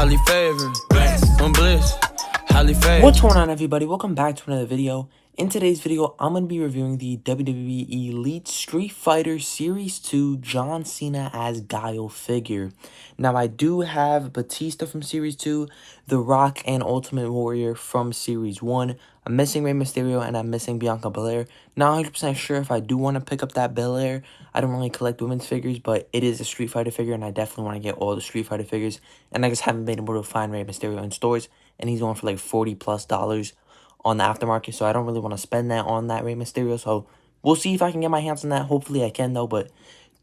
highly favored. I'm bliss, highly favored. What's going on, everybody? Welcome back to another video. In today's video, I'm going to be reviewing the WWE Elite Street Fighter Series 2 John Cena as Guile figure. Now, I do have Batista from Series 2, The Rock and Ultimate Warrior from Series 1. I'm missing Rey Mysterio and I'm missing Bianca Belair. Not 100% sure if I do want to pick up that Belair. I don't really collect women's figures, but it is a Street Fighter figure and I definitely want to get all the Street Fighter figures. And I just haven't been able to find Rey Mysterio in stores, and he's going for like $40+ on the aftermarket, so I don't really want to spend that on that Rey Mysterio, so we'll see if I can get my hands on that. Hopefully I can, though, but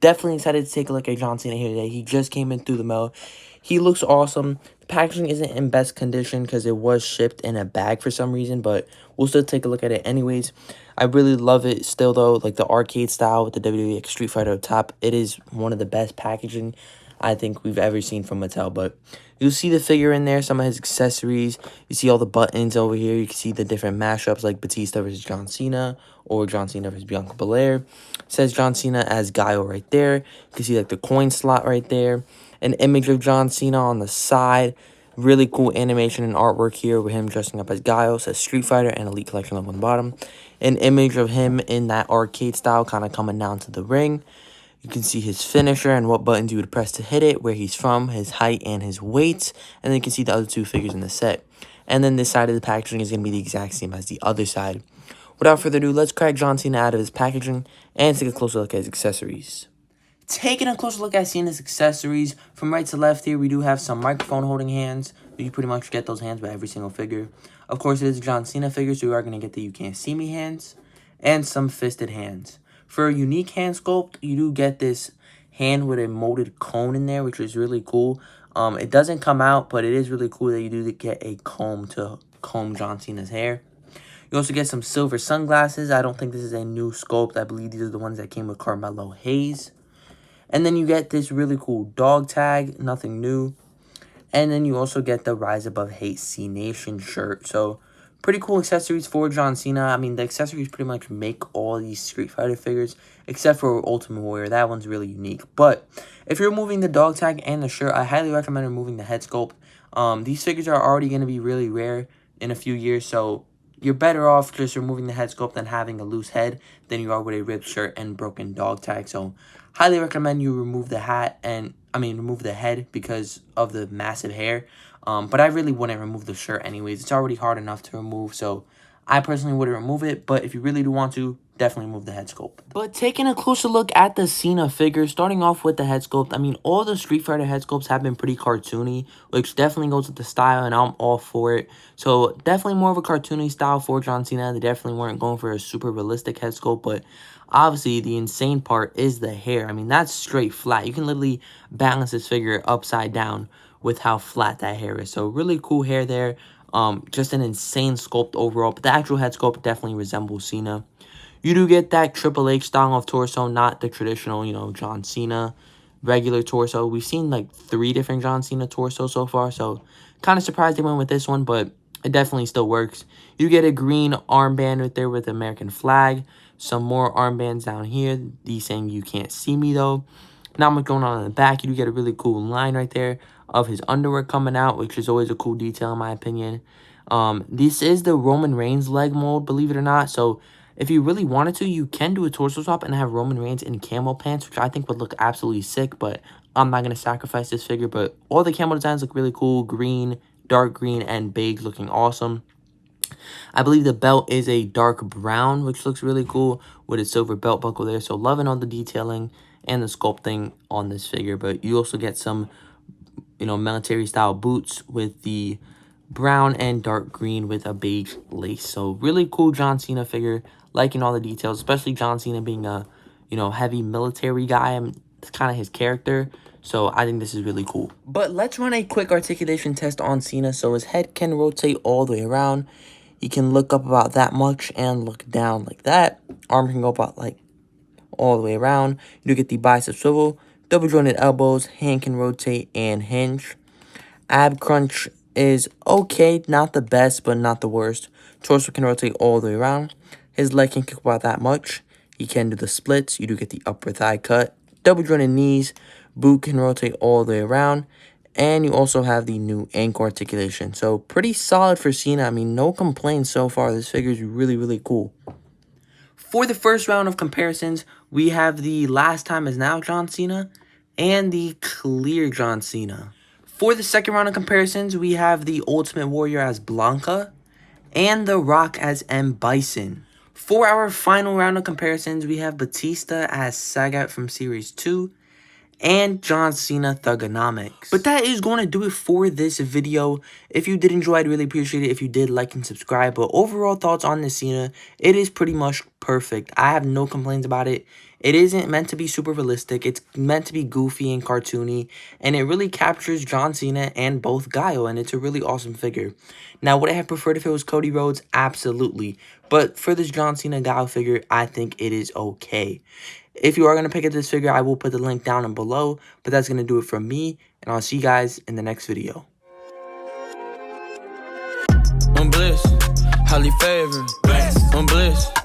definitely excited to take a look at John Cena here today. He just came in through the mail. He looks awesome. The packaging isn't in best condition because it was shipped in a bag for some reason, but we'll still take a look at it anyways. I really love it still, though, like the arcade style with the WWE Street Fighter up top. It is one of the best packaging I think we've ever seen from Mattel, but you'll see the figure in there, some of his accessories. You see all the buttons over here. You can see the different mashups like Batista versus John Cena or John Cena versus Bianca Belair. It says John Cena as Guile right there. You can see like the coin slot right there. An image of John Cena on the side. Really cool animation and artwork here with him dressing up as Guile. It says Street Fighter and Elite Collection on the bottom. An image of him in that arcade style kind of coming down to the ring. You can see his finisher and what buttons you would press to hit it, where he's from, his height, and his weight. And then you can see the other two figures in the set. And then this side of the packaging is going to be the exact same as the other side. Without further ado, let's crack John Cena out of his packaging and take a closer look at his accessories. Taking a closer look at Cena's accessories, from right to left here, we do have some microphone holding hands. You pretty much get those hands by every single figure. Of course, it is a John Cena figure, so you are going to get the You Can't See Me hands and some fisted hands. For a unique hand sculpt, you do get this hand with a molded cone in there, which is really cool. It doesn't come out, but it is really cool that you do get a comb to comb John Cena's hair. You also get some silver sunglasses. I don't think this is a new sculpt. I believe these are the ones that came with Carmelo Hayes. And then you get this really cool dog tag, nothing new. And then you also get the Rise Above Hate C Nation shirt. So, pretty cool accessories for John Cena. I mean, the accessories pretty much make all these Street Fighter figures, except for Ultimate Warrior. That one's really unique. But if you're removing the dog tag and the shirt, I highly recommend removing the head sculpt. These figures are already going to be really rare in a few years, so you're better off just removing the head sculpt than having a loose head than you are with a ripped shirt and broken dog tag. So, highly recommend you remove the remove the head because of the massive hair. But I really wouldn't remove the shirt anyways. It's already hard enough to remove, so I personally wouldn't remove it. But if you really do want to, definitely remove the head sculpt. But taking a closer look at the Cena figure, starting off with the head sculpt, I mean, all the Street Fighter head sculpts have been pretty cartoony, which definitely goes with the style, and I'm all for it. So definitely more of a cartoony style for John Cena. They definitely weren't going for a super realistic head sculpt, but obviously the insane part is the hair. I mean, that's straight flat. You can literally balance this figure upside down with how flat that hair is. So really cool hair there. Just an insane sculpt overall, but the actual head sculpt definitely resembles Cena. You do get that Triple H style of torso, not the traditional, John Cena regular torso. We've seen like 3 different John Cena torsos so far, so kind of surprised they went with this one, but it definitely still works. You get a green armband right there with the American flag. Some more armbands down here. These saying You Can't See Me, though. Not much going on in the back. You do get a really cool line right there of his underwear coming out, which is always a cool detail in my opinion. This is the Roman Reigns leg mold, believe it or not. So if you really wanted to, you can do a torso swap and have Roman Reigns in camo pants, which I think would look absolutely sick, but I'm not going to sacrifice this figure. But all the camo designs look really cool. Green, dark green, and beige looking awesome. I believe the belt is a dark brown, which looks really cool with a silver belt buckle there. So loving all the detailing and the sculpting on this figure. But you also get some, military style boots with the brown and dark green with a beige lace. So really cool John Cena figure. Liking all the details, especially John Cena being a, heavy military guy. I mean, it's kind of his character. So I think this is really cool. But let's run a quick articulation test on Cena. So his head can rotate all the way around. He can look up about that much and look down like that. Arm can go about like all the way around. You do get the bicep swivel, double jointed elbows, hand can rotate and hinge. Ab crunch is okay, not the best, but not the worst. Torso can rotate all the way around. His leg can kick about that much. He can do the splits. You do get the upper thigh cut. Double jointed knees. Boot can rotate all the way around. And you also have the new ankle articulation. So pretty solid for Cena. I mean, no complaints so far. This figure is really, really cool. For the first round of comparisons, we have the Last Time Is Now John Cena and the Clear John Cena. For the second round of comparisons, we have the Ultimate Warrior as Blanca and The Rock as M. Bison. For our final round of comparisons, we have Batista as Sagat from Series 2 and John Cena Thugonomics. But that is going to do it for this video. If you did enjoy, I'd really appreciate it if you did like and subscribe. But overall thoughts on this Cena, it is pretty much perfect. I have no complaints about it. It isn't meant to be super realistic. It's meant to be goofy and cartoony. And it really captures John Cena and both Guile. And it's a really awesome figure. Now, would I have preferred if it was Cody Rhodes? Absolutely. But for this John Cena Guile figure, I think it is okay. If you are going to pick up this figure, I will put the link down and below. But that's going to do it from me. And I'll see you guys in the next video. I'm bliss, highly favored, bliss. I'm bliss.